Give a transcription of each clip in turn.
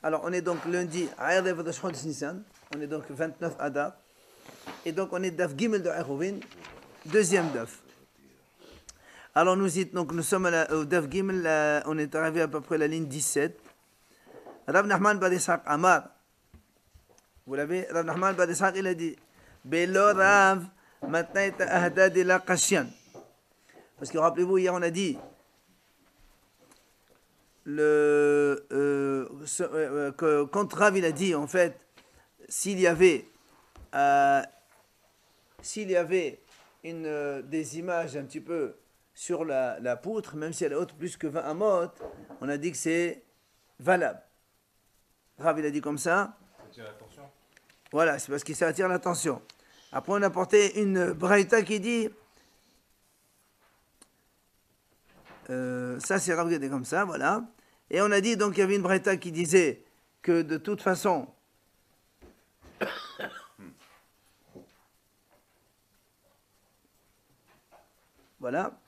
Alors, on est donc lundi, Erev de Chodesh Nissan. On est donc 29 Adar. Et donc, on est Daf Gimel de Eruvin, deuxième Daf. Alors, nous sommes au Daf Gimel, on est arrivé à peu près à la ligne 17. Rav Nachman Bar Ishaq Amar. Vous l'avez, Rav Nachman Bar Ishaq, il a dit Belo Rav, Matnaïta Ahda de la Kashian. Parce que rappelez-vous, hier on a dit que quand Rav il a dit en fait, s'il y avait des images un petit peu sur la poutre, même si elle est haute plus que 20 amot, on a dit que c'est valable. Rav il a dit comme ça. Ça attire l'attention. Voilà, c'est parce que ça attire l'attention. Après on a porté une braïta qui dit ça c'est Rav qui a dit comme ça, voilà. Et on a dit donc qu'il y avait une braïta qui disait que de toute façon voilà.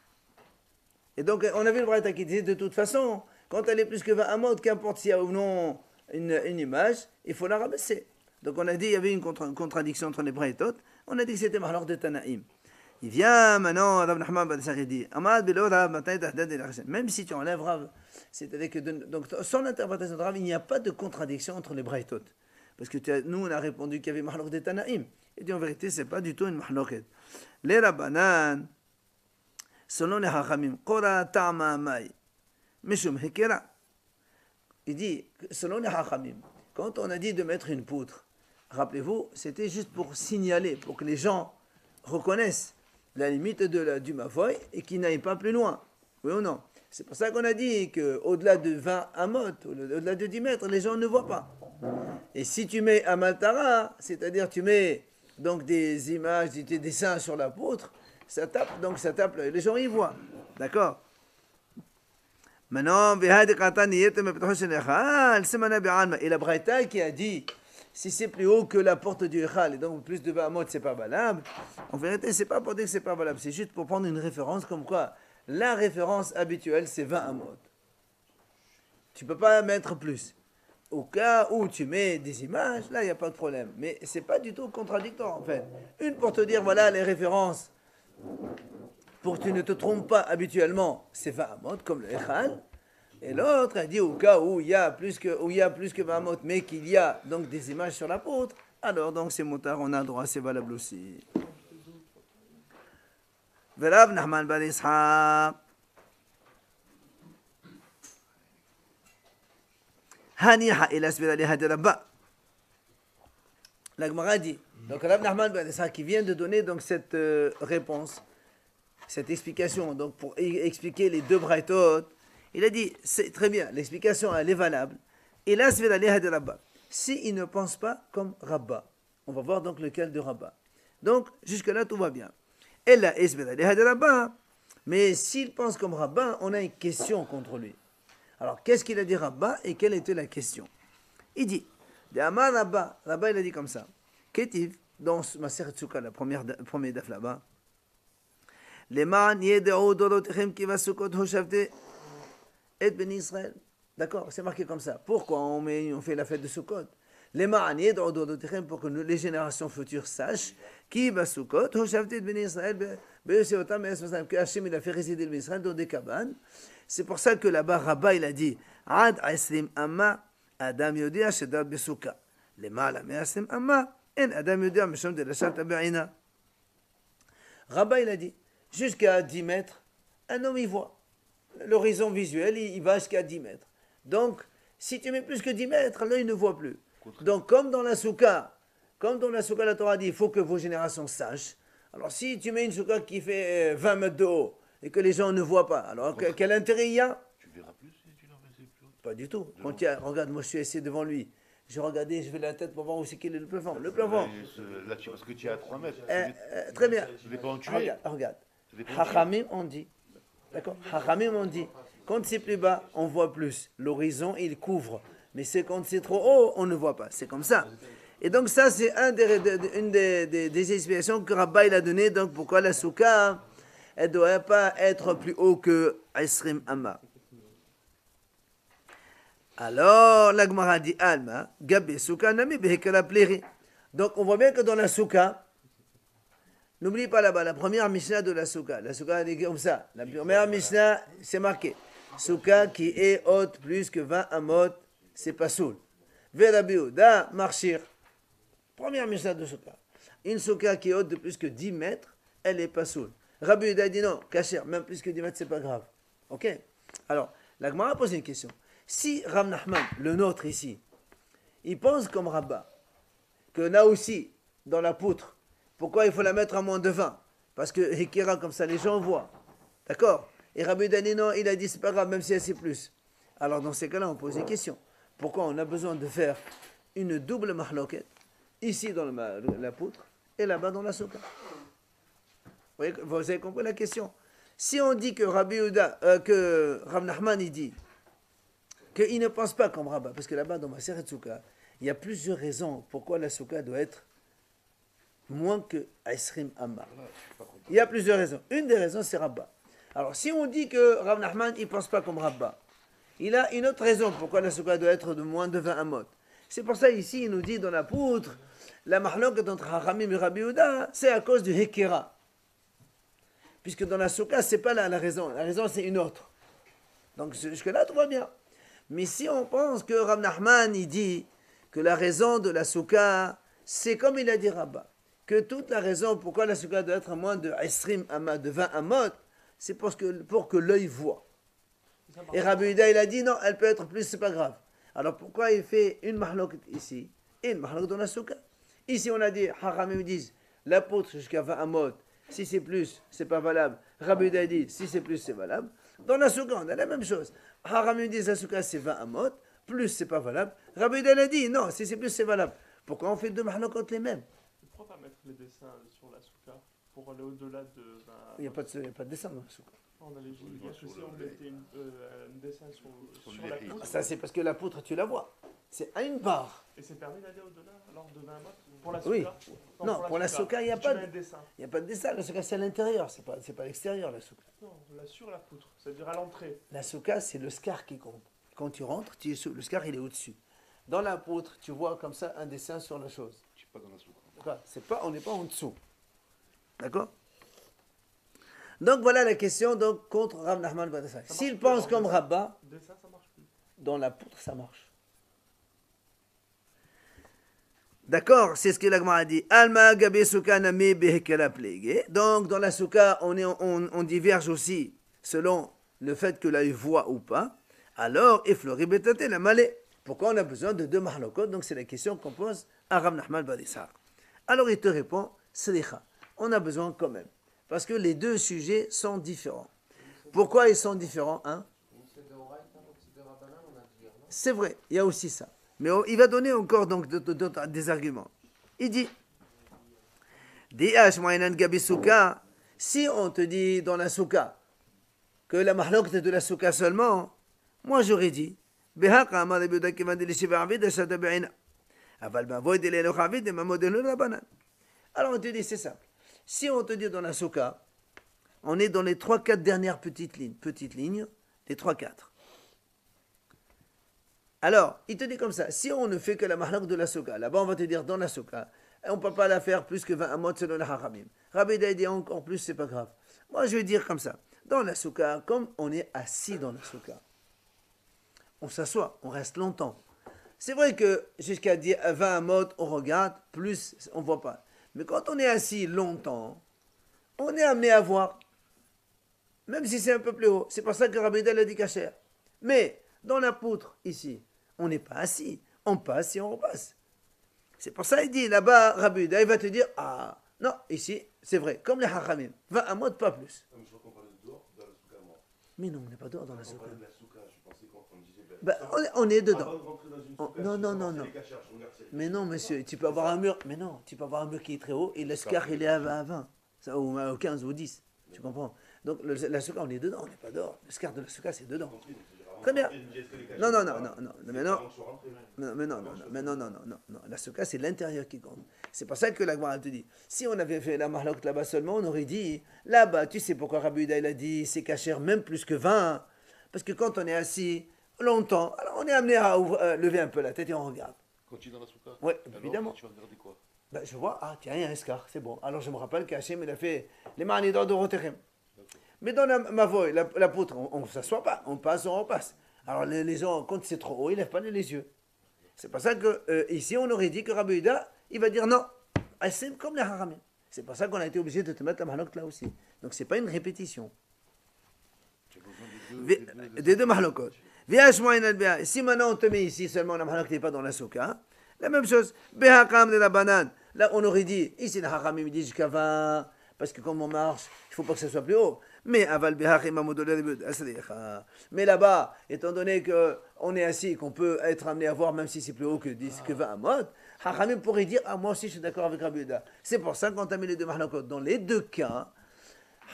Et donc on avait une braïta qui disait de toute façon quand elle est plus que 20 amot, qu'importe s'il y a ou non une image, il faut la rabaisser. Donc on a dit qu'il y avait une contradiction entre les braïtot. On a dit que c'était Mahlor de Tanaïm. Il vient maintenant, Rav Nachman Bar Ishaq dit Amad Belo Rav Matnaïta Ahda de la Kashian. Même si tu enlèves Rav, c'est-à-dire que donc sans l'interprétation de Rav, il n'y a pas de contradiction entre les braïtot. Parce que nous on a répondu qu'il y avait Mahlor de Tanaïm. Et dit en vérité, c'est pas du tout une Mahloket. Les Rabbanan, selon les Hachamim, Qora Ta'ma Mai, Mishum Hekera. Il dit, selon les Hachamim, quand on a dit de mettre une poutre, rappelez-vous, c'était juste pour signaler, pour que les gens reconnaissent la limite du Mavoy et qu'ils n'aillent pas plus loin. Oui ou non? C'est pour ça qu'on a dit qu'au-delà de 20 amot, au-delà de 10 mètres, les gens ne voient pas. Et si tu mets Amaltara, c'est-à-dire tu mets donc des images, des dessins sur la poutre, ça tape, les gens y voient. D'accord? Maintenant, et la Braïta qui a dit si c'est plus haut que la porte du Echal et donc plus de 20 amot, c'est pas valable. En vérité, c'est pas pour dire que c'est pas valable, c'est juste pour prendre une référence comme quoi la référence habituelle c'est 20 amot. Tu peux pas mettre plus. Au cas où tu mets des images, là il n'y a pas de problème. Mais c'est pas du tout contradictoire en fait. Une pour te dire voilà les références pour que tu ne te trompes pas habituellement, c'est 20 amot comme le Echal. Et l'autre a dit au cas où il y a plus que 20 amot, mais qu'il y a donc des images sur la poutre, alors donc c'est motard, on a le droit, c'est valable aussi. Rav Nachman Bar Ishaq Haniha ila sbira li hadi Rabba. La Gemara dit, donc Rav Nachman Bar Ishaq qui vient de donner donc cette réponse, cette explication, donc pour expliquer les deux braïtot, il a dit, c'est très bien, l'explication elle est valable. Et là, c'est d'aller à Rabba. S'il ne pense pas comme Rabba, on va voir donc lequel de Rabba. Donc, jusque-là, tout va bien. Et là, c'est d'aller à Rabba. Mais s'il pense comme Rabba, on a une question contre lui. Alors, qu'est-ce qu'il a dit Rabba et quelle était la question? Il dit, de Amar Rabba, Rabba il a dit comme ça. Ketiv, dans ma Tzuka, la première daf là-bas. Les man yedeu dorotechem ki vasukot hoshavte. Et Ben Israël. D'accord, c'est marqué comme ça. Pourquoi on fait la fête de Sukkot? Les ma'anied pour que les générations futures sachent qui va Sukkot, Hoshavti Ben Israël, que Hachem il a fait résider le Israël dans des cabanes. C'est pour ça que là-bas, Rabba il a dit Ad Asrim Amma, Adam Yodia Shedad Besukka. Les ma'ala Asrim Amma, En Adam Yodia Mesham de la Shalta Be'ina. Rabba il a dit jusqu'à 10 mètres, un homme y voit. L'horizon visuel, il va jusqu'à 10 mètres. Donc, si tu mets plus que 10 mètres, l'œil ne voit plus. Donc, comme dans la soukha, la Torah dit, il faut que vos générations sachent. Alors, si tu mets une soukha qui fait 20 mètres de haut et que les gens ne voient pas, alors quel intérêt il y a? Tu verras plus si tu l'en mets plus haut. Pas du tout. Regarde, moi je suis assis devant lui. Je regardais, je vais la tête pour voir où c'est qu'il est le plafond. Le plafond. Là, parce que tu es à 3 mètres. Très bien. Ça dépend où tu es. Regarde. Hachamim, on dit. D'accord? Hachamim, on dit, quand c'est plus bas, on voit plus. L'horizon, il couvre. Mais c'est quand c'est trop haut, on ne voit pas. C'est comme ça. Et donc ça, c'est une des explications que Rabba il a donné. Donc pourquoi la soukha, elle ne doit pas être plus haut que Isrim Amma. Alors, la Gemara dit Alma, Gabé, Souka, Nami, Behekala, Pléri. Donc, on voit bien que dans la Souka, n'oublie pas là-bas, la première Mishnah de la Souka elle est comme ça. La première Mishnah, c'est marqué Souka qui est haute plus que 20 amot, c'est pas soul. Verabiouda, Marchir. Première Mishnah de Souka. Une Souka qui est haute de plus que 10 mètres, elle est pas soul. Rabbi Yehuda dit non, Kacher, même plus que 10 mètres, c'est pas grave. Ok. Alors, la Gemara pose une question. Si Rav Nachman, le nôtre ici, il pense comme Rabba, que là aussi, dans la poutre, pourquoi il faut la mettre à moins de 20? Parce que Hekira, comme ça, les gens voient. D'accord? Et Rabbi Yehuda dit non, il a dit c'est pas grave, même si elle c'est plus. Alors, dans ces cas-là, on pose une question. Pourquoi on a besoin de faire une double mahloket, ici dans la poutre, et là-bas dans la souka? Vous avez compris la question? Si on dit que Rabbi Yehuda, que Rav Nachman, il dit qu'il ne pense pas comme Rabba, parce que là-bas, dans ma Maseret Souka, il y a plusieurs raisons pourquoi la Souka doit être moins que Aisrim Amma. Il y a plusieurs raisons. Une des raisons, c'est Rabba. Alors, si on dit que Rav Nachman, il ne pense pas comme Rabba, il a une autre raison pourquoi la Souka doit être de moins de 20 amot. C'est pour ça, ici, il nous dit dans la poutre, la mahloket entre Hachamim et Rabbi Yehuda, c'est à cause du Hekera. Puisque dans la Souka, ce n'est pas la raison. La raison, c'est une autre. Donc, jusque-là, tout va bien. Mais si on pense que Rav Nachman, il dit que la raison de la Souka, c'est comme il a dit Rabba, que toute la raison pourquoi la Souka doit être moins de Esrim Amot, de 20 Amot, c'est pour que l'œil voit. Et Rabbi Yehuda, il a dit non, elle peut être plus, c'est pas grave. Alors pourquoi il fait une mahlok ici et une mahlok dans la Souka? Ici, on a dit, Hachamim disent, la poutre jusqu'à 20 Amot, si c'est plus, c'est pas valable. Rabbi Yehuda dit, si c'est plus, c'est valable. Dans la Souka, on a la même chose. Haramim dit la Souka, c'est 20 amot, plus, c'est pas valable. Rabbi Yehuda a dit, non, si c'est plus, c'est valable. Pourquoi on fait deux mahlokot les mêmes? Pourquoi pas mettre les dessins sur la Souka pour aller au-delà de 20... Il n'y a pas de dessin dans la Souka. On allait juste dire que si on mettait un dessin sur la poutre... Ça, c'est parce que la poutre, tu la vois. C'est à une part. Et c'est permis d'aller au-delà alors de 20 amot pour la Souka? Oui. Non, pour la Souka, il n'y a pas de dessin. Il n'y a pas de dessin. La Souka, c'est à l'intérieur. C'est pas à l'extérieur, la Souka. Non, là sur la poutre, c'est-à-dire à l'entrée. La Souka, c'est le scar qui compte. Quand tu rentres, le scar, il est au-dessus. Dans la poutre, tu vois comme ça un dessin sur la chose. Je suis pas dans la souka. D'accord? On n'est pas en dessous. D'accord? Donc voilà la question donc, contre Rav Nachman Badassa. S'il pense comme Rabba, Dessin, ça marche plus. dans la poutre, ça marche. D'accord? C'est ce que l'Agma a dit. Alma gabe souka nami behekala plégué. Donc dans la souka, on diverge aussi selon le fait que l'œil voit ou pas. Alors, effleuri betate la malé. Pourquoi on a besoin de deux mahlokot? Donc c'est la question qu'on pose à Rav Nachman Badissa. Alors il te répond, slicha, on a besoin quand même. Parce que les deux sujets sont différents. Pourquoi ils sont différents, hein? C'est vrai, il y a aussi ça. Mais il va donner encore donc des arguments. Il dit, si on te dit dans la souka que la mahlok est de la souka seulement, moi j'aurais dit, alors on te dit, c'est simple. Si on te dit dans la souka, on est dans les 3-4 dernières petites lignes, les 3-4. Alors, il te dit comme ça, si on ne fait que la mahlok de la souka, là-bas on va te dire dans la souka, on ne peut pas la faire plus que 20 amot selon la haramim. Rabbi Yehuda dit encore plus, c'est pas grave. Moi je vais dire comme ça, dans la souka, comme on est assis dans la souka, on s'assoit, on reste longtemps. C'est vrai que jusqu'à 20 amot, on regarde, plus on ne voit pas. Mais quand on est assis longtemps, on est amené à voir, même si c'est un peu plus haut. C'est pour ça que Rabbi Yehuda l'a dit Kacher. Mais dans la poutre, ici, on n'est pas assis. On passe et on repasse. C'est pour ça qu'il dit, là-bas, Rabbi Yehuda, il va te dire, ah, non, ici, c'est vrai, comme les hachamim, 20 amot, pas plus. Je crois qu'on parlait de dehors, dans la souka, moi. Mais non, on n'est pas dehors dans la souka. On parlait de la souka, je pensais qu'on disait... Ben, on est dedans. Avant de rentrer dans une souka, Non. Mais non, monsieur, tu peux avoir un mur. Mais non, tu peux avoir un mur qui est très haut et le scar il est à 20, ça, ou à 15 ou 10. Tu comprends? Donc la souka, on est dedans, on n'est pas dehors. Le scar de la souka, c'est dedans. Très bien. Non. La souka, c'est l'intérieur qui compte. C'est pour ça que la Gemara te dit. Si on avait fait la mahlok là-bas seulement, on aurait dit, là-bas, tu sais pourquoi Rabbi Yehuda il a dit, c'est cachère même plus que 20. Parce que quand on est assis, longtemps. Alors on est amené à lever un peu la tête et on regarde. Quand tu es dans la souka. Oui, Alors, évidemment. tu vas regarder quoi? Ben, je vois, ah tiens, il y a un scar, c'est bon. Alors je me rappelle qu'Hachem, il a fait les manidors de Roterem. Mais dans ma voix, la poutre, on ne s'assoit pas, on passe, on repasse. Alors les gens, quand c'est trop haut, ils ne lèvent pas les yeux. C'est pour ça que ici, on aurait dit que Rabbi Yehuda, il va dire non, c'est comme les haramim. C'est pour ça qu'on a été obligé de te mettre la mahalok là aussi. Donc c'est pas une répétition. Tu as besoin Des deux mahalokot. Si maintenant on te met ici seulement la mahalok n'est pas dans la souka, la même chose. Behakam de la banane. Là, on aurait dit, ici, le haramim dit jusqu'à 20, parce que comme on marche, il ne faut pas que ça soit plus haut. Mais aval mais là-bas, étant donné qu'on est assis, qu'on peut être amené à voir, même si c'est plus haut que 10, que 20 amot, Hachamim pourrait dire, ah, moi aussi je suis d'accord avec Rabbi Yehuda. C'est pour ça qu'on a mis les deux mahlokot. Dans les deux cas,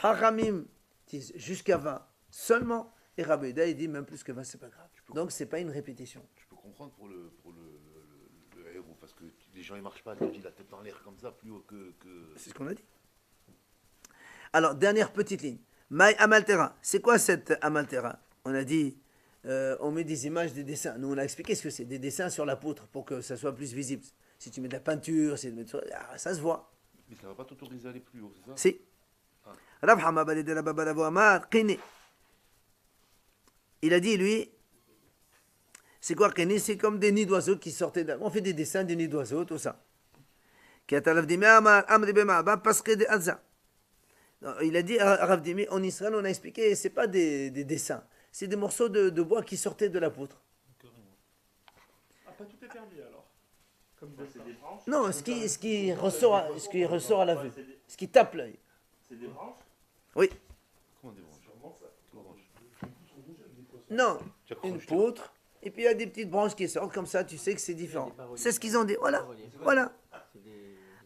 Hachamim disent jusqu'à 20 seulement, et Rabbi Yehuda, il dit même plus que 20, c'est pas grave. Donc c'est pas une répétition. Je peux comprendre pour le héros, parce que les gens ils marchent pas, ils la tête dans l'air comme ça, plus haut que... C'est ce qu'on a dit. Alors, dernière petite ligne. Maï Amaltera. C'est quoi cette Amaltera? On a dit, on met des images, des dessins. Nous, on a expliqué ce que c'est. Des dessins sur la poutre pour que ça soit plus visible. Si tu mets de la peinture, ça se voit. Mais ça va pas t'autoriser à aller plus haut, c'est ça? Si. Rav Hama Balede la Baba Lavo Amar, Kine. Il a dit, lui, c'est quoi Kine? C'est comme des nids d'oiseaux qui sortaient. On fait des dessins des nids d'oiseaux, tout ça. Qui a talaf Amar, Amri Bema, parce que des Azza. Il a dit à Rav Dimi, en Israël, on a expliqué, c'est pas des dessins, c'est des morceaux de bois qui sortaient de la poutre. Ah, pas tout est permis alors. Comme des branches. Non, ce qui ressort à la vue, ce qui tape l'œil. C'est des branches. Oui. Comment des branches? Non, une poutre, et puis il y a des petites branches qui sortent, comme ça tu sais que c'est différent. C'est ce qu'ils ont dit, voilà. Voilà.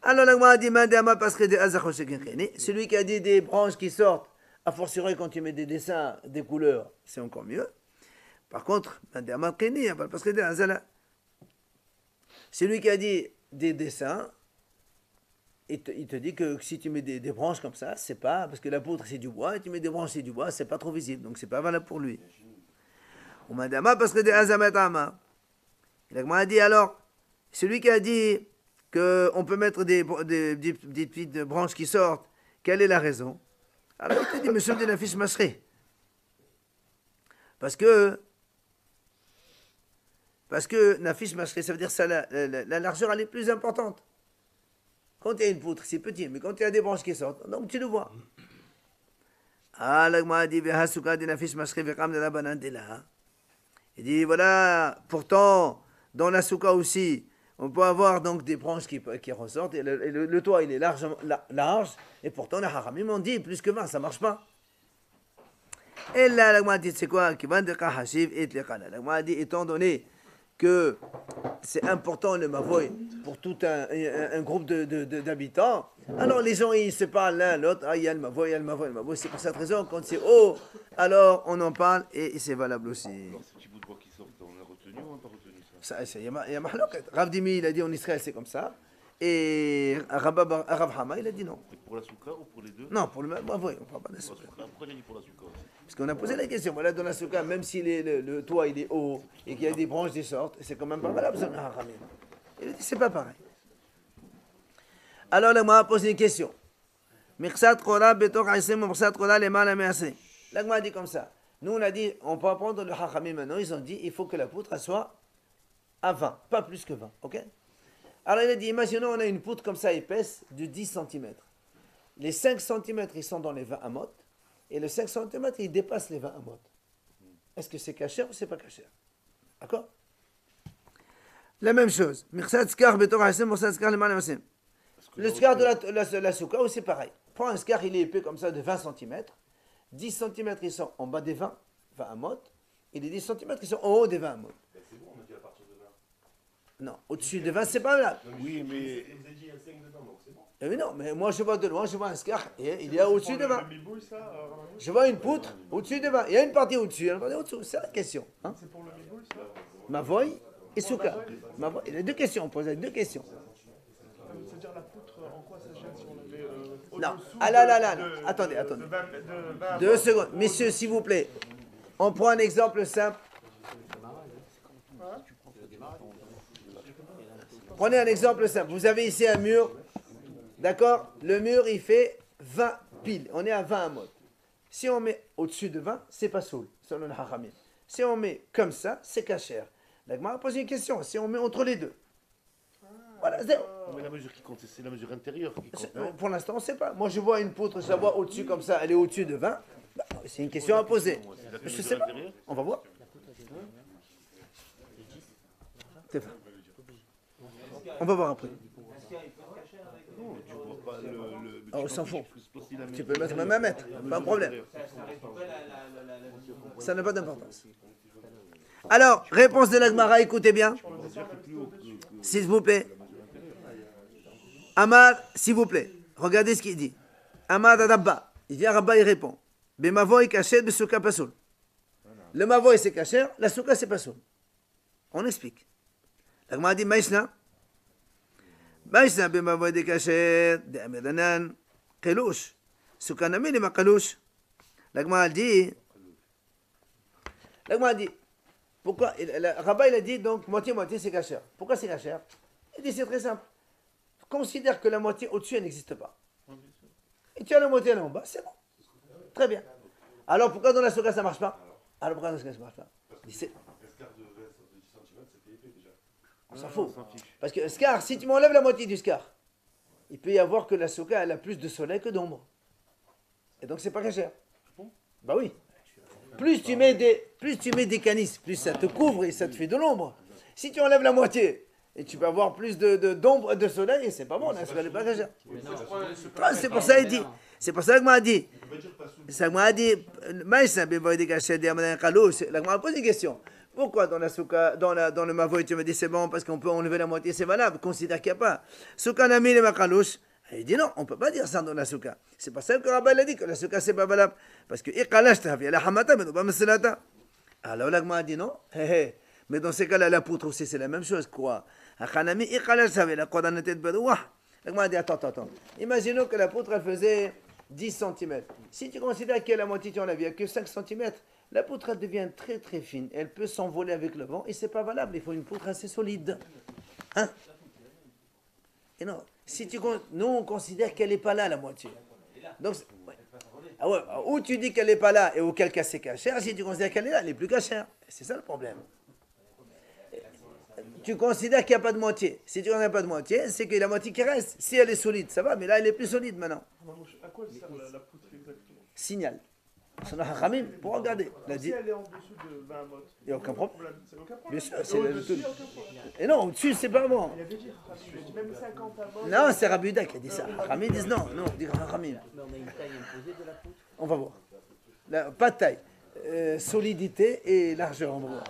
Alors, la dit, parce que celui qui a dit des branches qui sortent, a fortiori quand tu mets des dessins, des couleurs, c'est encore mieux. Par contre, parce que celui qui a dit des dessins, il te dit que si tu mets des branches comme ça, c'est pas, parce que la poutre c'est du bois, et tu mets des branches c'est du bois, c'est pas trop visible, donc c'est pas valable pour lui. Parce que il a dit alors, celui qui a dit qu'on peut mettre des petites branches qui sortent, quelle est la raison? Alors il te dit, monsieur de la fiche masserie. Parce que la fiche masserie, ça veut dire ça, la largeur elle est plus importante. Quand il y a une poutre, c'est petit, mais quand il y a des branches qui sortent, donc tu le vois. Il dit, voilà, pourtant, dans la souka aussi, on peut avoir donc des branches qui ressortent, et le toit il est large, et pourtant les haramim ont dit plus que 20, ça ne marche pas. Et là, la dit, c'est quoi? La dit, étant donné que c'est important le mavoy pour tout un groupe d'habitants, alors les gens ils se parlent l'un l'autre, ah il y a le mavoy, il y a le mavoy, le mavoy. C'est pour cette raison, quand c'est haut, alors on en parle et c'est valable aussi. Alors, ces petits bouts de bois qui sortent, on l'a retenu ou on n'a pas retenu ça? Il y a mahloket. Rav Dimi, il a dit en Israël c'est comme ça, et Rav Hama, il a dit non. Et pour la souka ou pour les deux? Non, pour le mavoy, on ne parle pas de la souka. Pourquoi il a dit pour la souka aussi? Parce qu'on a posé la question, voilà, dans la souka, même si le toit il est haut et qu'il y a des branches qui sortent, c'est quand même pas valable, ça, Haramim. Il a dit, c'est pas pareil. Alors, là, moi, posé une question. Mirsat Kola, Betor Aïsem, Mirsat Kola, les mal à Mersé. Là, moi, a dit comme ça. Nous, on a dit, on peut apprendre le Haramim maintenant. Ils ont dit, il faut que la poutre soit à 20, pas plus que 20, ok? Alors, il a dit, imaginons, on a une poutre comme ça épaisse de 10 cm. Les 5 cm, ils sont dans les 20 amot. Et le 5 cm, il dépasse les 20 amot. Est-ce que c'est caché ou c'est pas caché? D'accord? La même chose. Le scar de la souka, c'est pareil. Prends un scar, il est épais comme ça de 20 cm. 10 cm, ils sont en bas des 20 amot. Et les 10 cm, ils sont en haut des 20 amot. C'est bon, on a dit à partir de 20. Non, au-dessus de 20, c'est pas là. Oui, mais... Vous avez dit il y a 5 dedans, donc c'est bon. Mais non, mais moi je vois de loin, je vois un scar, et il y a au-dessus de 20. Je vois une poutre au-dessus de 20. Il y a une partie au-dessus, une partie au-dessous. C'est la question. Hein? C'est pour le miboul, ça? Mavoy et souka. Il y a deux questions, on pose deux questions. C'est-à-dire la poutre, en quoi ça gêne si on la met Non, au-dessous ah là, de attendez. de 20 2 secondes. Messieurs, s'il vous plaît, on prend un exemple simple. Prenez un exemple simple. Vous avez ici un mur, d'accord? Le mur, il fait 20 piles. On est à 20 amot. Si on met au-dessus de 20, c'est pas soul, selon le hachamim. Si on met comme ça, c'est kasher. La Gemara pose une question. Si on met entre les deux, voilà, zéro. Mais la mesure qui compte, c'est la mesure intérieure qui compte, non? Pour l'instant, on ne sait pas. Moi, je vois une poutre, je la vois au-dessus comme ça, elle est au-dessus de 20. Bah, c'est une question à poser. Je ne sais pas. On va voir. On va voir après. Non, tu vois pas Ah, on s'en fout. aussi la Tu peux mettre même un mètre, pas un problème. Ça n'a pas d'importance. Alors, réponse de l'Agmara, écoutez bien. S'il vous plaît. Amar, s'il vous plaît. Regardez ce qu'il dit. Amar Rabba. Il vient Rabba, il répond. Bemavoy kasher, besuka pasoul. Le mavoy c'est kasher, la souka c'est pasoul. On explique. L'Agmara dit Maïsna. Maïsna bemavoy de kasher, de amiranan, kelouch. Souka nami lema kelouch. L'Agmara dit. Pourquoi Rabba il a dit donc moitié-moitié c'est kasher. Pourquoi c'est kasher? Il dit c'est très simple. Considère que la moitié au-dessus elle n'existe pas. Et tu as la moitié là en bas, c'est bon. Très bien. Alors pourquoi dans la souka ça ne marche pas? Alors pourquoi dans la souka ça ne marche pas? On s'en fout. Parce que scar, si tu m'enlèves la moitié du scar, il peut y avoir que la souka elle a plus de soleil que d'ombre. Et donc c'est pas kasher. Bah oui. Plus tu mets des canisses, plus ça te couvre et ça te fait de l'ombre. Si tu enlèves la moitié, et tu peux avoir plus d'ombre et de soleil, et c'est pas bon, là, c'est pas kasher. C'est pour ça qu'il dit. C'est pour ça que m'a dit. Ça m'a dit, la m'a posé une question. Pourquoi dans la souka, dans le mavoy, tu me dis c'est bon parce qu'on peut enlever la moitié, c'est valable, considère qu'il n'y a pas. Souka nami le makalouche. Il dit non, on ne peut pas dire ça dans la souka. C'est pas ça que Rabba a dit que la souka c'est pas valable. Parce que la hamata, mais pas meselata. Alors la m'a dit non. Mais dans ces cas-là, la poutre aussi c'est la même chose. Quoi? Achanami iqalash la qadanatet badouah. La m'a dit attends. Imaginons que la poutre elle faisait 10 cm. Si tu considères qu'il y a la moitié, tu en as, il n'y a que 5 cm, la poutre elle devient très très fine. Elle peut s'envoler avec le vent et c'est pas valable. Il faut une poutre assez solide. Hein? Et non. Si nous on considère qu'elle n'est pas là la moitié. Donc, ouais. Ah ouais, ou tu dis qu'elle n'est pas là et auquel cas c'est cachère. Si tu considères qu'elle est là, elle n'est plus cachère. C'est ça le problème. Tu considères qu'il n'y a pas de moitié. Si tu n'en as pas de moitié, c'est que la moitié qui reste. Si elle est solide, ça va, mais là elle est plus solide maintenant. À quoi sert la poutre exactement? Signal. C'est un haramim pour regarder. Si elle est en dessous de 20 mots, il n'y a aucun problème. c'est aucun problème. Bien sûr, c'est au-dessus, il n'y a aucun problème. Et non, au-dessus, c'est pas bon. Il avait dit, même 50 à 20. Non, c'est Rabuda qui a dit ça. Haramim disent non, on dit haramim. Mais on a une taille imposée de la poutre. On va voir. Pas de taille. Solidité et largeur, on va voir.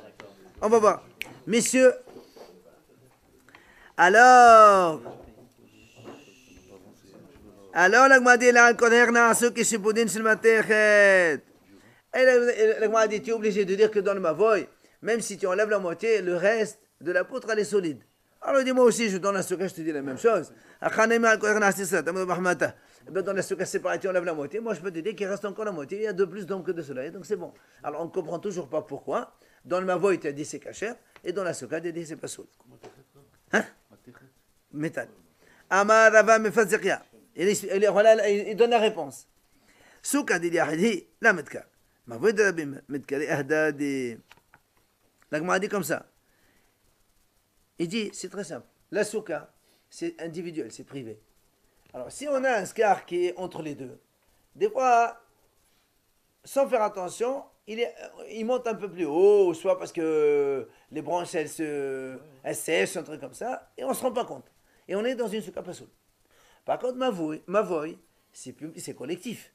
On va voir. Messieurs, alors, la Gemara dit là, la Gemara dit, tu es obligé de dire que dans le mavoy, même si tu enlèves la moitié, le reste de la poutre elle est solide. Alors il dit moi aussi, je donne la souka, je te dis la même chose. Dans la souka séparée, tu enlèves la moitié, moi je peux te dire qu'il reste encore la moitié, il y a de plus d'ombre que de soleil, donc c'est bon. Alors on ne comprend toujours pas pourquoi. Dans le mavoy, tu as dit c'est kasher, et dans la souka, tu as dit c'est pas soul. Hein? Métal. Amar Rava Mefazirya. Il donne la réponse. Souka dit Yahdi, la Medkar. Mavoy de Rabbi Medkari Ahda de. La Gemara dit comme ça. Il dit, c'est très simple. La souka, c'est individuel, c'est privé. Alors, si on a un scar qui est entre les deux, des fois, sans faire attention, il monte un peu plus haut, soit parce que les branches, elles sèchent, un truc comme ça, et on ne se rend pas compte. Et on est dans une souka pasoul. Par contre, Mavoy, c'est collectif.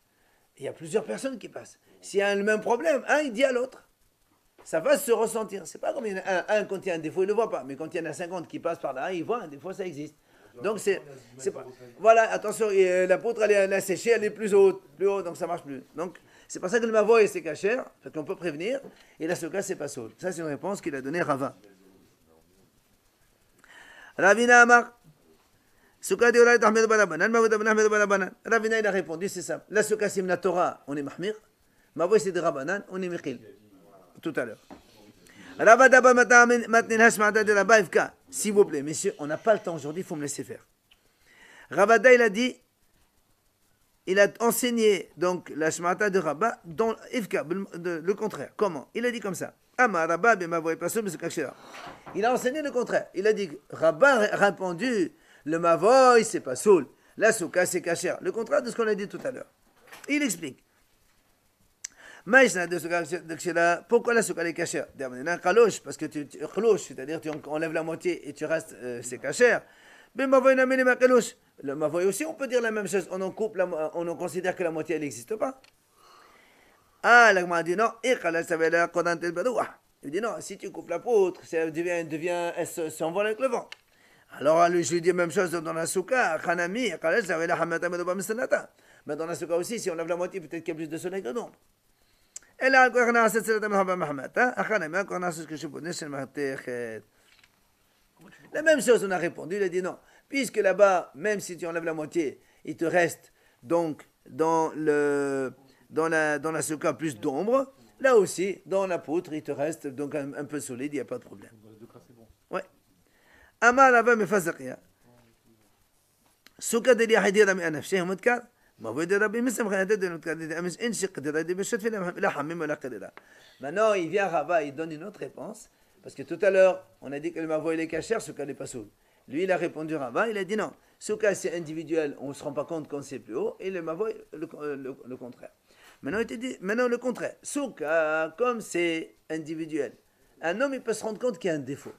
Il y a plusieurs personnes qui passent. S'il y a le même problème, un, il dit à l'autre. Ça va se ressentir. C'est pas comme il y en a un quand il y a un défaut, il ne le voit pas. Mais quand il y en a 50 qui passent par là, il voit, des fois ça existe. Donc c'est pas. Voilà, attention, la poutre elle est séchée, elle est plus haute, donc ça marche plus. Donc c'est pour ça que le mavoy c'est kasher, parce qu'on peut prévenir, et la souka c'est pas saut. Ça c'est une réponse qu'il a donnée Rava. Ravina Amar. Souka de Oray Tahmed Balabanan, Mavoy de Ahmed Balabanan. Ravina il a répondu, c'est ça. La souka c'est la Torah, on est mahmir. Mavoy c'est de Rabanan, on est mikhil. Tout à l'heure. S'il vous plaît, messieurs, on n'a pas le temps aujourd'hui, il faut me laisser faire. Ravada, il a dit, il a enseigné donc la Shmata de Rabba dans Ifka, le contraire. Comment? Il a dit comme ça. Il a enseigné le contraire. Il a dit, Rabba a répondu, le Mavoy, c'est pas soul. La Souka, c'est Kacher. Le contraire de ce qu'on a dit tout à l'heure. Il explique. Pourquoi la Souka est Kacher? Parce que tu c'est-à-dire tu enlèves la moitié et tu restes, c'est Kacher. Le Mavoy aussi, on peut dire la même chose. On en considère que la moitié, elle n'existe pas. Ah, l'Agma dit non. Il dit non, si tu coupes la poutre, elle s'envole avec le vent. Alors, je lui dis la même chose dans la souka. Mais dans la souka aussi, si on lève la moitié, peut-être qu'il y a plus de soleil que d'ombre. La même chose, on a répondu. Il a dit non. Puisque là-bas, même si tu enlèves la moitié, il te reste donc dans la souka plus d'ombre. Là aussi, dans la poutre, il te reste donc un peu solide, il n'y a pas de problème. Dans les deux cas, c'est bon. Ouais. Amar Rava Mefazakia. Souka de l'Yahidir Ami Anafshe, Moudkar. Maintenant, il vient Rava, il donne une autre réponse. Parce que tout à l'heure, on a dit que le Mavoy il est cachère, Souka n'est pas soul. Lui, il a répondu Rava, il a dit non. Souka, c'est individuel, on ne se rend pas compte quand c'est plus haut. Et le Mavoy, le contraire. Maintenant, il te dit, le contraire. Souka, comme c'est individuel, un homme, il peut se rendre compte qu'il y a un défaut.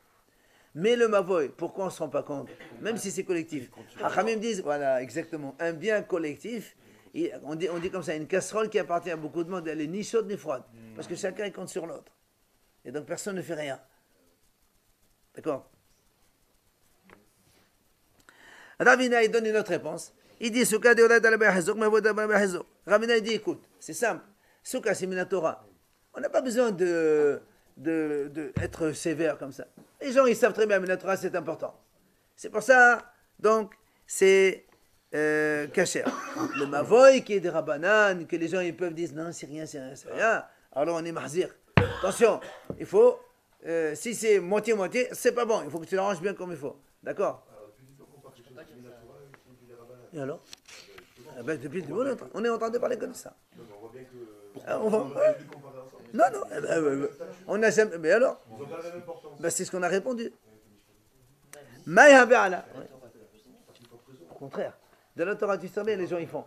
Mais le Mavoy, pourquoi on ne se rend pas compte? Même si c'est collectif. Hachamim disent, voilà, exactement, un bien collectif, on dit comme ça, une casserole qui appartient à beaucoup de monde, elle est ni chaude ni froide. Parce que chacun compte sur l'autre. Et donc personne ne fait rien. D'accord? Ravina, il donne une autre réponse. Il dit, Souka de Olad al Bahazok, Mavoy de Bahazok. Ravina, il dit, écoute, c'est simple. Souka, c'est Minatora. On n'a pas besoin d'être sévère comme ça. Les gens, ils savent très bien, Minatora, c'est important. C'est pour ça, donc, c'est Kacher. Le Mavoy, qui est des Rabbanan, que les gens, ils peuvent dire, non, c'est rien, c'est rien, c'est rien. Alors, on est Mahzir. Attention, il faut, si c'est moitié-moitié, c'est pas bon. Il faut que tu l'arranges bien comme il faut. D'accord? Et alors depuis le début, on est en train de parler comme ça. On va... Non, on n'a jamais... Mais alors c'est ce qu'on a répondu. Au contraire. De la Torah du sommet, les gens ils font.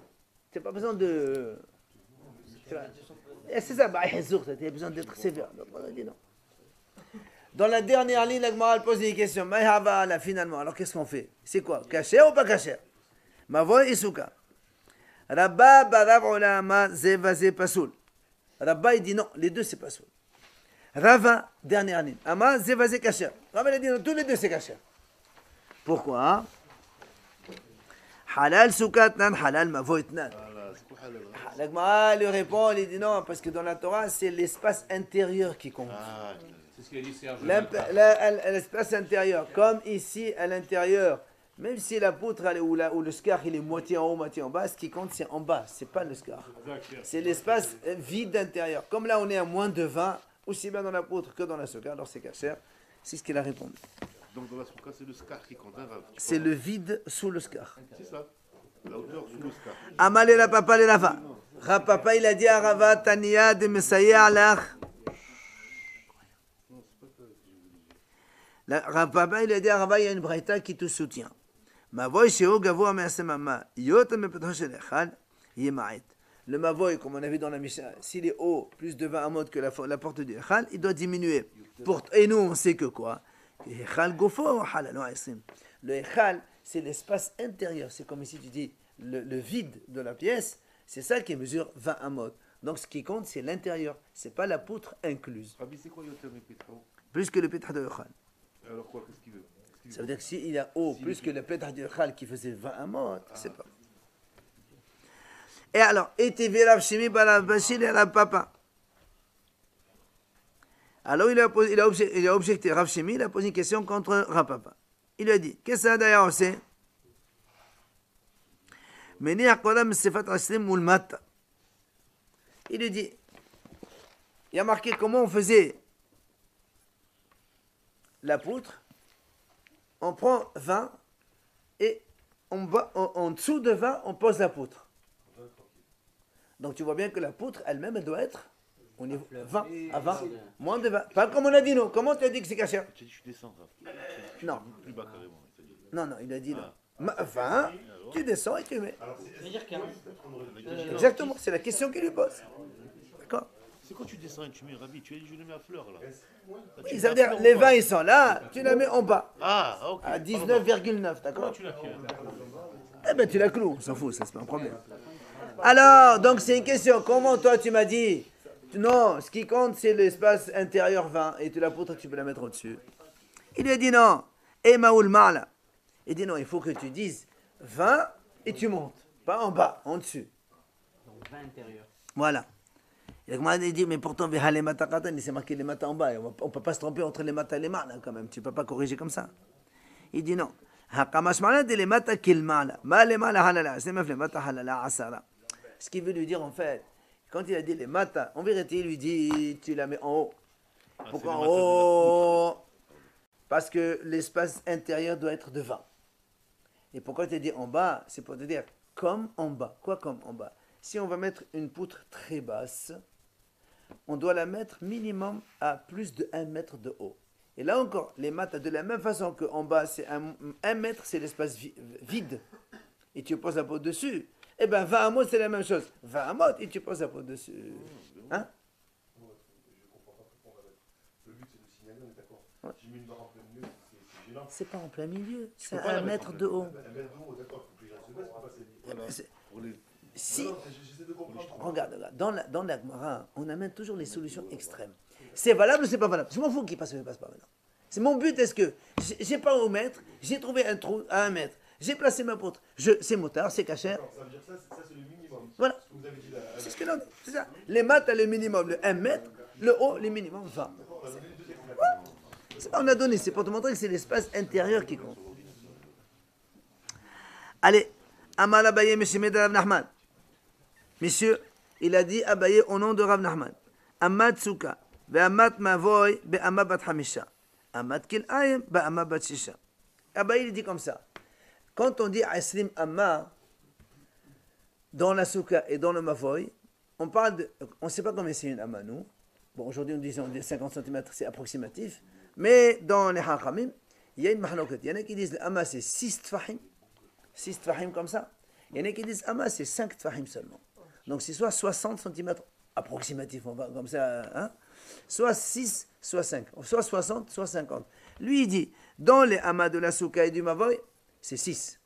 C'est pas besoin de... C'est ça, il y a besoin d'être sévère. Donc on a dit non. Dans la dernière ligne, la Gemara pose des questions. Finalement, alors qu'est-ce qu'on fait? C'est quoi? Cacher ou pas cacher? Mavoy et Souka. Rabba barav olama zevaze pasoul. Rabba il dit non, les deux c'est pasoul. Rava, dernière ligne. Ama zevaze kacher. Rava il a dit non, tous les deux c'est kacher. Pourquoi? Halal Souka tnan, halal Mavoy tnan. La Gemara lui répond, il dit non, parce que dans la Torah c'est l'espace intérieur qui compte. C'est ce qu'il a dit Serge. L'espace intérieur, comme ici à l'intérieur. Même si la poutre ou le scar il est moitié en haut, moitié en bas, ce qui compte c'est en bas, c'est pas le scar. C'est l'espace vide intérieur. Comme là on est à moins de 20, aussi bien dans la poutre que dans la souka, alors c'est cachère. C'est ce qu'il a répondu. Donc dans la souka, c'est le scar qui compte. C'est le vide sous le scar. C'est ça. La hauteur sous le scar. Amalé la papa le Rava. Rapapa il a dit à Rava, Tania de Messiah alach. Rapapa il a dit à Rava, il y a une braïta qui te soutient. Mavoy sheo gavoa me'asemama yot mepetoh shel echal yema'et. Le mavoy, comme on a vu dans la Mishnah, s'il est haut, plus de 20 amot que la porte du echal, il doit diminuer. Et nous, on sait que quoi? Echal gofo halal ha'esrim. Le echal, c'est l'espace intérieur. C'est comme ici tu dis le vide de la pièce. C'est ça qui mesure 20 amot. Donc ce qui compte, c'est l'intérieur. C'est pas la poutre incluse. Rabbi, c'est quoi yoter mepetoh? Plus que le pétah de echal. Alors quoi? Qu'est-ce qu'il veut? Ça veut dire que s'il est haut plus que le pétah du Echal qui faisait 20 amot, c'est pas. Et alors, était Rav Shimi Barav Bashil et Rav Papa. Alors il a objecté, Rav Shimi, il a posé une question contre Rav Papa. Il lui a dit, qu'est-ce que ça d'ailleurs on sait? Meni Akolam Sefat Aslim Moulmata. Il lui dit, il a marqué comment on faisait la poutre, on prend 20 et en dessous de 20, on pose la poutre. Donc tu vois bien que la poutre elle-même, elle doit être au niveau 20 à 20, moins de 20. Pas comme on a dit nous. Comment tu as dit que c'est caché? Tu as dit, je descends, ça. Non. Plus bas, carrément. il t'a dit. Non, il a dit non. 20, tu descends et tu mets. Ça veut dire qu'un. Exactement, c'est la question qu'il lui pose. D'accord? C'est quand tu descends et tu mets Rabbi, tu as dit, je le mets à fleur, là. Oui, ça veut dire, les 20 ils sont là, tu la mets en bas, Ah, ok. à 19,9, d'accord? Tu l'as fait. Eh ben tu la cloues, on s'en fout, ça c'est pas un problème. Alors, donc c'est une question, comment toi tu m'as dit? Non, ce qui compte c'est l'espace intérieur 20, et tu la poutre, tu peux la mettre au-dessus. Il lui a dit non, et Maoul Ma'la. Il dit non, il faut que tu dises 20 et tu montes, pas en bas, en dessus. Donc 20 intérieur. Voilà. Et moi, il dit, mais pourtant, les matas, c'est marqué les matas en bas. On ne peut pas se tromper entre les matas et les manas quand même. Tu ne peux pas corriger comme ça. Il dit non. Ce qu'il veut lui dire en fait, quand il a dit les matas, en vérité, il lui dit, tu la mets en haut. Pourquoi en haut? Parce que l'espace intérieur doit être de 20. Et pourquoi tu as dit en bas? C'est pour te dire comme en bas. Quoi comme en bas? Si on va mettre une poutre très basse, on doit la mettre minimum à plus de 1 mètre de haut. Et là encore, les maths, de la même façon qu'en bas, c'est 1 mètre, c'est l'espace vide. Et tu poses la poutre dessus. Eh bien, 20 amotes, c'est la même chose. 20 amotes, et tu poses la poutre dessus. Hein? Le but, c'est de signaler, on est d'accord. J'ai mis une barre en plein milieu, c'est gênant. C'est pas en plein milieu, c'est 1 mètre de haut. Un mètre de haut, d'accord, il faut que les gens se baissent pour passer. Pour les... Si, J'essaie de comprendre. regarde, dans la Gemara, on amène toujours les solutions extrêmes. C'est valable ou c'est pas valable? Je m'en fous qu'il passe ou ne passe pas maintenant. C'est mon but, est-ce que j'ai pas au mètre, j'ai trouvé un trou à 1 mètre, j'ai placé ma poutre, c'est motard, c'est cachère. Ça veut dire ça c'est le minimum. Voilà. Ce que vous avez dit là. C'est ce que l'on dit, c'est ça. Les maths, le minimum, le 1 mètre, le haut, le minimum 20. On a donné, c'est pour te montrer que c'est l'espace intérieur qui compte. Allez, Amal Abaye, monsieur Rav Nachman. Monsieur, il a dit Abaye au nom de Rav Nachman. Amad Souka, Be'amat Mavoy, Be'amat Bat Hamisha. Amad Kil'ayim, Be'amat Bat Shisha. Abaye, il dit comme ça. Quand on dit Aslim Amma, dans la Souka et dans le Mavoy, on parle de. On ne sait pas combien c'est une Amma, nous. Bon, aujourd'hui, on dit 50 cm, c'est approximatif. Mais dans les Hachamim, il y a une mahloket. Il y en a qui disent l'Ama c'est 6 tfahim. 6 tfahim comme ça. Il y en a qui disent Ama c'est 5 tfahim seulement. Donc c'est soit 60 cm approximatif, on va comme ça, hein, soit 6, soit 5. Soit 60, soit 50. Lui, il dit, dans les Ama de la Souka et du Mavoy, c'est 6.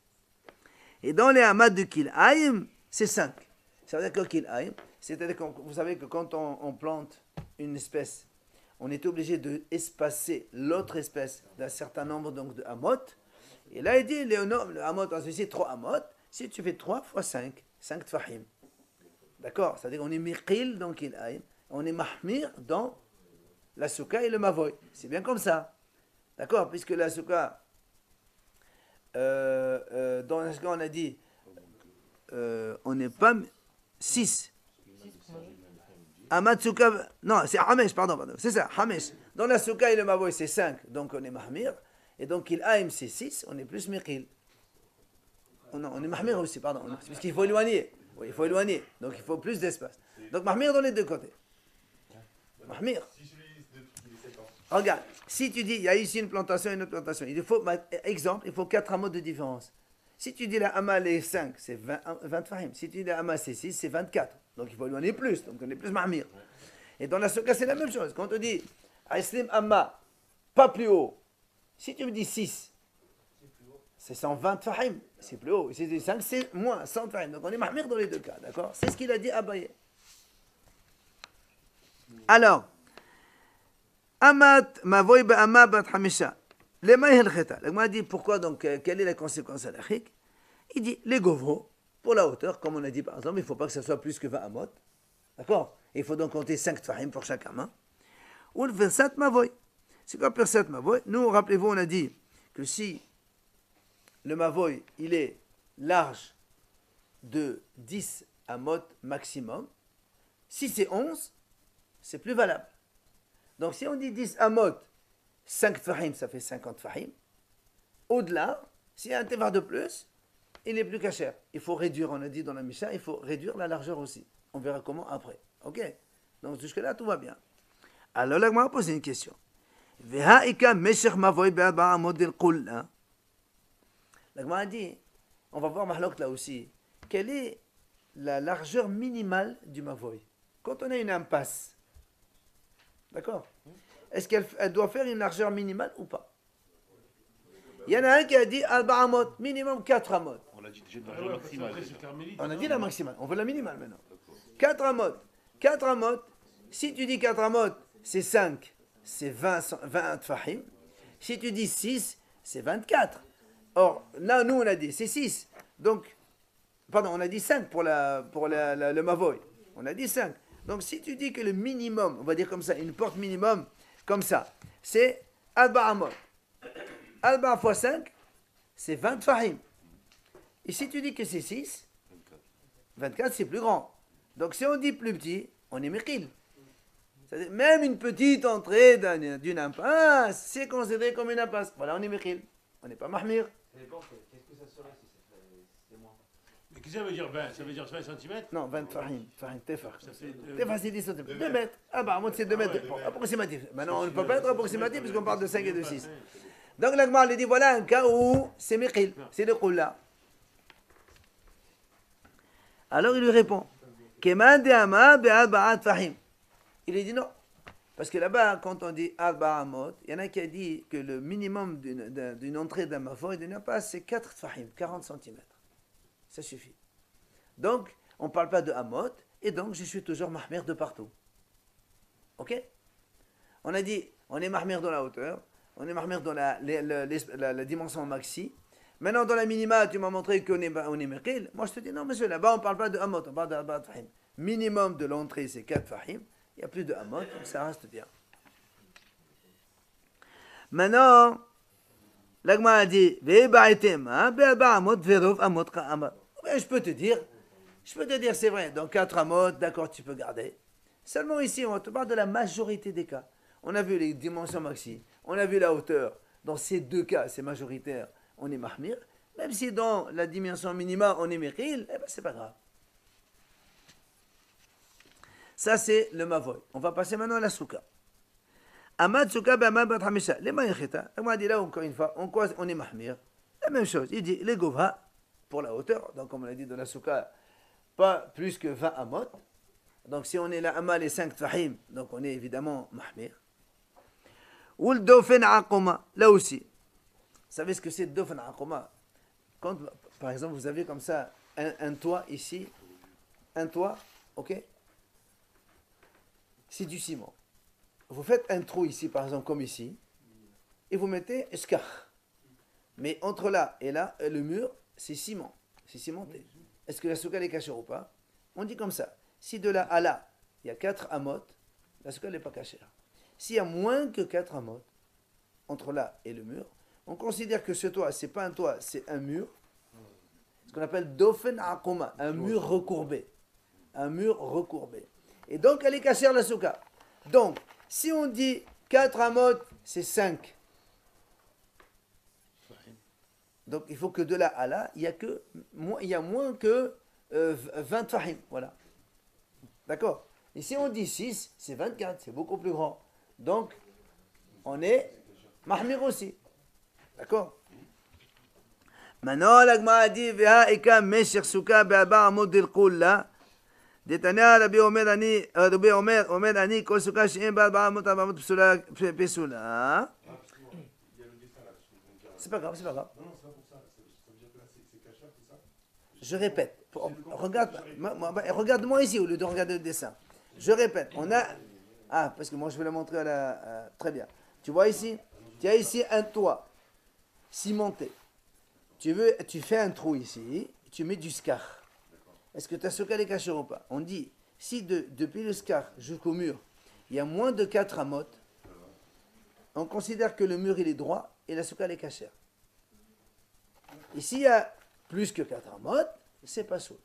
Et dans les Ama de Kil'ayim, c'est 5. Ça veut dire que Kil'ayim, c'est-à-dire que vous savez que quand on plante une espèce, on est obligé de espacer l'autre espèce d'un certain nombre donc, de amot. Et là, il dit, le amot, c'est 3 amot. Si tu fais 3 fois 5, 5 tfahim. D'accord? C'est-à-dire qu'on est miqil dans Kil'ayim, on est mahmir dans la souka et le mavoy. C'est bien comme ça. D'accord? Puisque la souka, dans la souka, on a dit, on n'est pas 6. Amatsuka, non, c'est Hamesh, pardon, c'est ça, Hamesh. Dans la Souka et le Mavoy, c'est 5, donc on est Mahmir. Et donc il Aim, c'est 6, on est plus Miqil. Non, on est Mahmir aussi, pardon, parce qu'il faut éloigner. Oui, il faut éloigner, donc il faut plus d'espace. Donc Mahmir dans les deux côtés. Mahmir. Regarde, si tu dis, il y a ici une plantation et une autre plantation, il faut, exemple, il faut 4 amots de différence. Si tu dis la Amal est 5, c'est 20 fahim. Si tu dis la Amal c'est 6, c'est 24. Donc il faut éloigner plus, donc on est plus mahmir. Et dans la Souka, c'est la même chose. Quand on dit Aislim Amma, pas plus haut. Si tu me dis 6, c'est 120 fahim, c'est plus haut. Si tu dis 5, c'est moins 100 fahim. Donc on est mahmir dans les deux cas, d'accord? C'est ce qu'il a dit à Abaye. Alors, Amat Mavoy Ba'amma Bat Hamisha. Les maïhel kheta. Le m'a dit pourquoi donc, quelle est la conséquence halachique? Il dit les govros, pour la hauteur, comme on a dit par exemple, il ne faut pas que ça soit plus que 20 amot. D'accord? Il faut donc compter 5 tfahim pour chaque main. Ou le versat mavoy. C'est quoi versat mavoy? Nous, rappelez-vous, on a dit que si le mavoy, il est large de 10 amot maximum, si c'est 11, c'est plus valable. Donc si on dit 10 amot, 5 tfahim, ça fait 50 tfahim. Au-delà, s'il y a un tevar de plus, il n'est plus cachère. Il faut réduire, on a dit dans la Mishnah, il faut réduire la largeur aussi. On verra comment après. Ok? Donc jusque-là, tout va bien. Alors là, on va poser une question. La Gemara dit, on va voir Mahlok là aussi, quelle est la largeur minimale du mavoy? Quand on a une impasse, d'accord? Est-ce qu'elle doit faire une largeur minimale ou pas? Il y en a un qui a dit Alba Amot, minimum 4 Amot. On l'a dit déjà une largeur maximale. On a dit la maximale, on veut la minimale maintenant. 4 Amot. 4 Amot, si tu dis 4 Amot, c'est 5, c'est 20 Tfahim. Si tu dis 6, c'est 24. Or, là, nous, on a dit, c'est 6. Donc, pardon, on a dit 5 pour le Mavoy. On a dit 5. Donc, si tu dis que le minimum, on va dire comme ça, une porte minimum, comme ça, c'est Alba Amot. Alba fois 5, c'est 20 Fahim. Et si tu dis que c'est 6, 24, c'est plus grand. Donc, si on dit plus petit, on est Mekil. C'est-à-dire, même une petite entrée d'une impasse, c'est considéré comme une impasse. Voilà, on est Mekil. On n'est pas Mahmir. Qu'est-ce que ça serait si c'est moins? Mais qu'est-ce que ça veut dire 20? Ça veut dire 20 cm? Non, 20 Fahim. Fahim, Tefar. Ça fait Tefar, c'est 10 cm. 2 mètres. Ah bah, moi, c'est 2 mètres. Approximatif. Maintenant, on ne peut pas être approximatif puisqu'on parle de 5 et de 6. Donc, l'Agmar lui dit voilà un cas où c'est Mekil. C'est le Khoula. Alors, il lui répond Keman de Ama be'arba'at Fahim. Il lui dit non. Parce que là-bas, quand on dit Arba Amot, il y en a qui a dit que le minimum d'une entrée d'un mavoy d'une impasse, c'est 4 Fahim, 40 cm. Ça suffit. Donc, on ne parle pas de Amot, et donc je suis toujours Mahmir de partout. Ok? On a dit, on est Mahmir dans la hauteur, on est Mahmir dans la dimension maxi. Maintenant, dans la minima, tu m'as montré qu'on est Mekil. Moi, je te dis, non, monsieur, là-bas, on ne parle pas de Amot, on parle d'Arba Fahim. Minimum de l'entrée, c'est 4 Fahim. Il n'y a plus de Amot, donc ça reste bien. Maintenant, l'Agma a dit, je peux te dire, c'est vrai, donc 4 Amot, d'accord, tu peux garder. Seulement ici, on te parle de la majorité des cas. On a vu les dimensions maxi, on a vu la hauteur. Dans ces deux cas, c'est majoritaire, on est Mahmir. Même si dans la dimension minima, on est Mekil, eh ben, c'est pas grave. Ça, c'est le Mavoy. On va passer maintenant à la Souka. Amad Souka, Amad Bat Hamisha. Les Maïchita. On m'a dit là, encore une fois, on est Mahmir. La même chose. Il dit les Govha, pour la hauteur. Donc, comme on l'a dit dans la Souka, pas plus que 20 Amot. Donc, si on est là, Amal et 5 Fahim, donc on est évidemment Mahmir. Ou le Dofen Aqoma, là aussi. Vous savez ce que c'est le Dofen Aqoma? Quand, par exemple, vous avez comme ça un toit ici, un toit, ok? C'est du ciment. Vous faites un trou ici, par exemple, comme ici, et vous mettez escar. Mais entre là et là, le mur, c'est ciment. C'est cimenté. Est-ce que la souka est cachée ou pas? On dit comme ça. Si de là à là, il y a 4 amot, la souka n'est pas cachée. S'il y a moins que 4 amot, entre là et le mur, on considère que ce toit, ce n'est pas un toit, c'est un mur. Ce qu'on appelle dofen akoma, un mur recourbé. Un mur recourbé. Et donc, elle est cachère la souka. Donc, si on dit 4 amot, c'est 5. Donc, il faut que de là à là, il y a moins que 20 fahim. Voilà. D'accord? Et si on dit 6, c'est 24. C'est beaucoup plus grand. Donc, on est mahmir aussi. D'accord? Maintenant, l'agma a dit, Veha eka meshir souka be'aba amot del kulla. דתניא רבי אומר אני כל סוכה שאין בה 400 פסולה. C'est pas grave, c'est pas grave. Je répète. Regarde-moi ici au lieu de regarder le dessin. Je répète. On a... Ah, parce que moi je vais le montrer à la... Très bien. Tu vois ici? Tu as ici un toit cimenté. Tu fais un trou ici. Tu mets du scar. Est-ce que ta souka est cachée ou pas? On dit, si depuis le scar jusqu'au mur, il y a moins de 4 amot, on considère que le mur il est droit et la souka est cachée. Et s'il y a plus que 4 amot, c'est pas soul.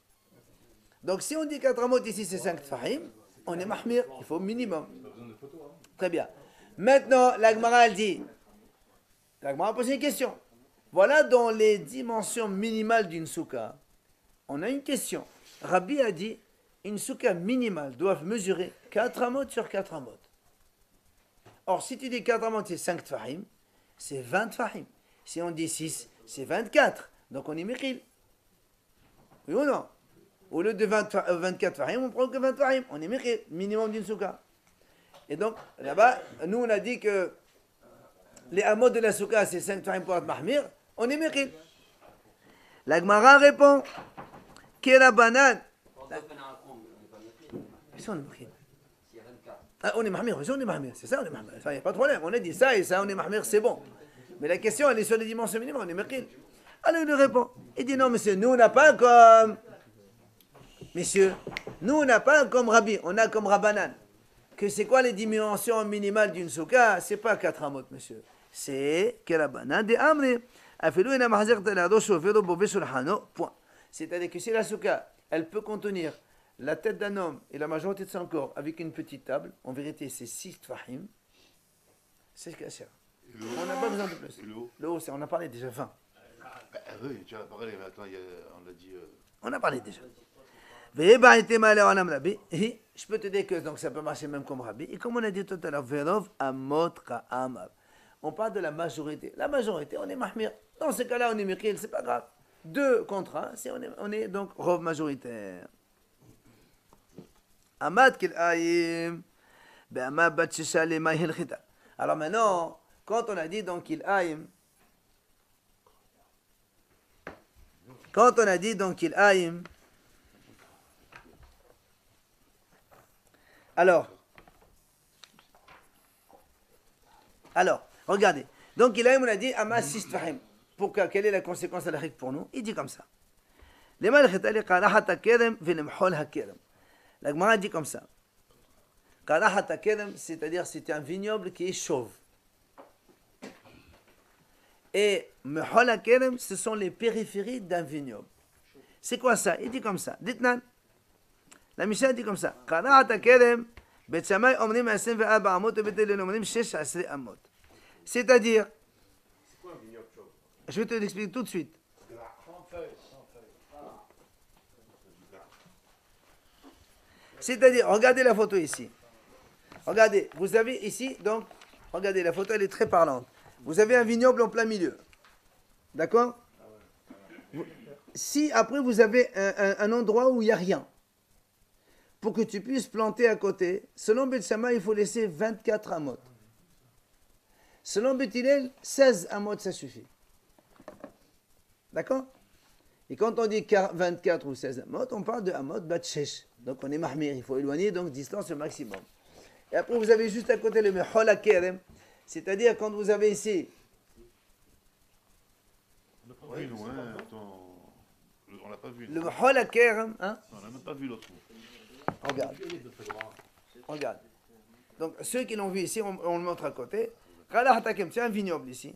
Donc si on dit 4 amot ici c'est 5 tfahim, on est mahmir, il faut minimum. Très bien. Maintenant, la Gemara, elle dit, la Gemara a posé une question. Voilà dans les dimensions minimales d'une souka. On a une question. Rabbi a dit, une souka minimale doit mesurer 4 amot sur 4 amot. Or, si tu dis 4 amot, c'est 5 tfahim, c'est 20 tfahim. Si on dit 6, c'est 24. Donc on est mikhil. Oui ou non? Au lieu de 24 tfahim, on prend que 20 tfahim. On est mikhil, minimum d'une souka. Et donc, là-bas, nous, on a dit que les amot de la souka, c'est 5 tfahim pour être mahmir. On est mikhil. La Gemara répond, Kera banan. On est mahmir. Ah, on est mahmir, on est mahmir, c'est ça, on est mahmir. Il n'y a pas de problème, on a dit ça et ça, on est mahmir, c'est bon. Mais la question, elle est sur les dimensions minimales, on est mahmir. Alors il lui répond, il dit non, monsieur, nous, on n'a pas comme. Messieurs, nous, on n'a pas comme Rabbi, on a comme Rabbanan. Que c'est quoi les dimensions minimales d'une souka? C'est pas 4 amot, monsieur. C'est que Rabbanan de Amri. Point. C'est-à-dire que si la souka, elle peut contenir la tête d'un homme et la majorité de son corps avec une petite table, en vérité c'est 6 tfahim, c'est ce qu'il y a. On n'a pas besoin de plus. Le haut, on a parlé déjà 20. Oui, tu as parlé, mais attends, on a dit... On a parlé déjà. Je peux te dire que donc, ça peut marcher même comme Rabbi. Et comme on a dit tout à l'heure, on parle de la majorité. La majorité, on est mahmir. Dans ce cas-là, on est mikhil, c'est pas grave. 2 contre 1, on est donc rov majoritaire. Alors maintenant, quand on a dit donc qu'il aïm, alors, regardez. Donc il aïm, on a dit ama 6 tfahim. Quelle est la conséquence à la règle pour nous? Il dit comme ça. La Gemara dit comme ça. C'est-à-dire c'est un vignoble qui est chauve. Et mehol hakerem, ce sont les périphéries d'un vignoble. C'est quoi ça? Il dit comme ça. Dites-nan. La Mishnah dit comme ça. C'est-à-dire, je vais te l'expliquer tout de suite. C'est-à-dire, regardez la photo ici. Regardez, vous avez ici, donc, regardez, la photo, elle est très parlante. Vous avez un vignoble en plein milieu. D'accord? Si après, vous avez un endroit où il n'y a rien, pour que tu puisses planter à côté, selon Beth Shammai, il faut laisser 24 amot. Selon Beth Hillel, 16 amot, ça suffit. D'accord? Et quand on dit 24 ou 16 amot, on parle de amot bat shesh. Donc on est mahmir, il faut éloigner, donc distance au maximum. Et après vous avez juste à côté le mehol hakerem, c'est-à-dire quand vous avez ici. On n'a pas vu, nous, hein, attends. On l'a pas vu. Le mehol hakerem, hein? On n'a même pas vu l'autre. Regarde. Regarde. Donc ceux qui l'ont vu ici, on le montre à côté. Kala hatakem, c'est un vignoble ici.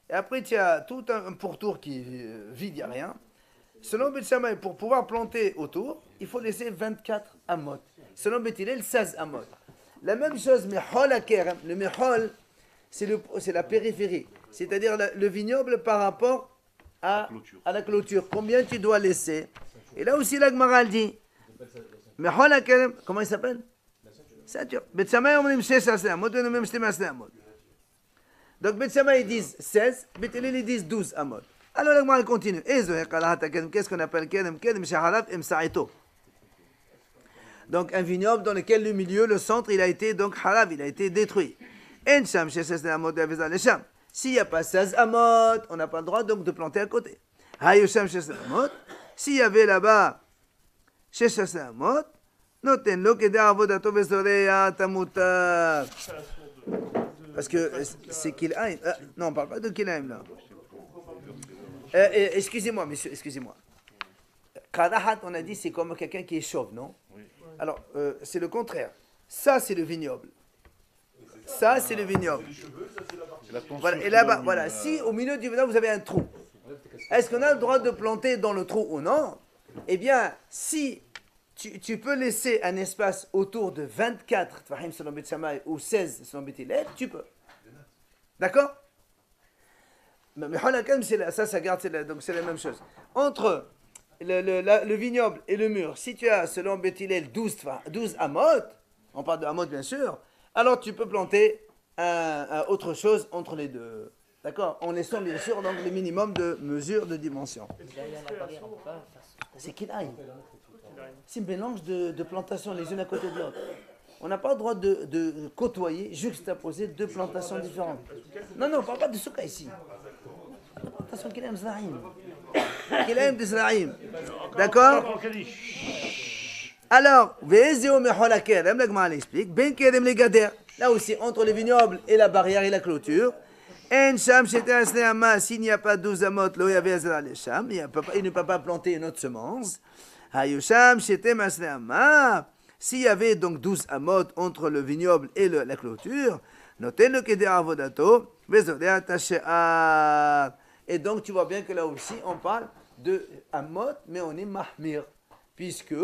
Et après tu as tout un pourtour qui est vide, il n'y a rien. Selon Beth Shammai, pour pouvoir planter autour, il faut laisser 24 amot. Selon Beth Hillel, 16 amot. La même chose, mehol hakerem. Le mehol, c'est la périphérie. C'est-à-dire le vignoble par rapport à la clôture. Combien tu dois laisser? Et là aussi, la Gemara dit, mehol hakerem, comment il s'appelle? Ceinture. Beth Shammai, on dit 16 amot, on dit même 12 amot. Donc Beth Shammai, ils disent 16, Beth Hillel, ils disent 12 amot. Alors la Gemara continue. Qu'est-ce qu'on appelle kedem? Kedem shaharav emsa'ito. Donc un vignoble dans lequel le milieu, le centre, il a été donc harav, il a été détruit. En sham sheshes amot avizal lesham. S'il n'y a pas 16 amot, on n'a pas le droit donc de planter à côté. Hayosham sheshes amot. S'il y avait là-bas sheshes amot, noten lo kedar avodato bezoreya tamuta. Parce que c'est Kilaim. Non, on ne parle pas de Kilaim là. Excusez-moi, monsieur, excusez-moi. Karahat, on a dit, c'est comme quelqu'un qui est chauve, non? Oui. Alors, c'est le contraire. Ça, c'est le vignoble. Ça, c'est le vignoble. Voilà, et là-bas, voilà. Si au milieu du vignoble, vous avez un trou, est-ce qu'on a le droit de planter dans le trou ou non? Eh bien, si tu peux laisser un espace autour de 24 Tfahim selon Bet Shammai ou 16 selon Bet Hillel, tu peux. D'accord? Mais Halakam, ça garde, donc c'est la même chose. Entre le vignoble et le mur, si tu as selon Bet Hillel 12 amot, on parle de amot bien sûr, alors tu peux planter autre chose entre les deux. D'accord? En laissant bien sûr donc le minimum de mesure de dimension. C'est qu'il aille. C'est un mélange de plantations les unes à côté de l'autre. On n'a pas le droit de côtoyer, juxtaposer deux plantations différentes. Non, on ne parle pas de souka ici. Plantation qu'il aime Zraïm. Qu'il aime de Zraïm. D'accord? Alors, elle explique, là aussi, entre le vignoble et la barrière et la clôture, s'il n'y a pas 12 amot, il ne peut pas planter une autre semence. S'il y avait donc 12 amot entre le vignoble et la clôture, et donc tu vois bien que là aussi on parle de amot, mais on est mahmir, puisque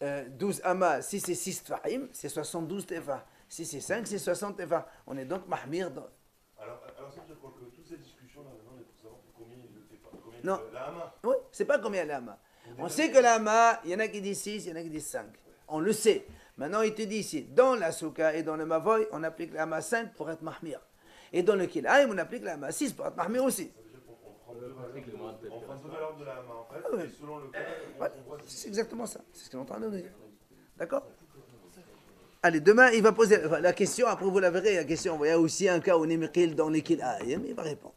12 amas, si c'est 6 tfahim, c'est 72 tefah. Si c'est 5, c'est 60 tefah. On est donc mahmir. Alors ça veut dire quoi que toutes ces discussions-là, maintenant, on est pour savoir combien il le tefah, combien Non. la hama. Oui, c'est pas combien la hama. On sait que la hama, il y en a qui disent 6, il y en a qui disent 5. On le sait. Maintenant, il te dit ici, dans la souka et dans le mavoy, on applique la hama 5 pour être mahmir. Et dans le kilaïm, on applique la hama 6 pour être mahmir aussi. On prend deux valeurs de la hama, en fait, Ah ouais. et selon le cas, Ouais, c'est exactement ça. C'est ce qu'on est en train de dire. D'accord? Allez, demain, il va poser la question. Après, vous la verrez, la question. Il y a aussi un cas où on est miqil dans les kilaïm. Il va répondre.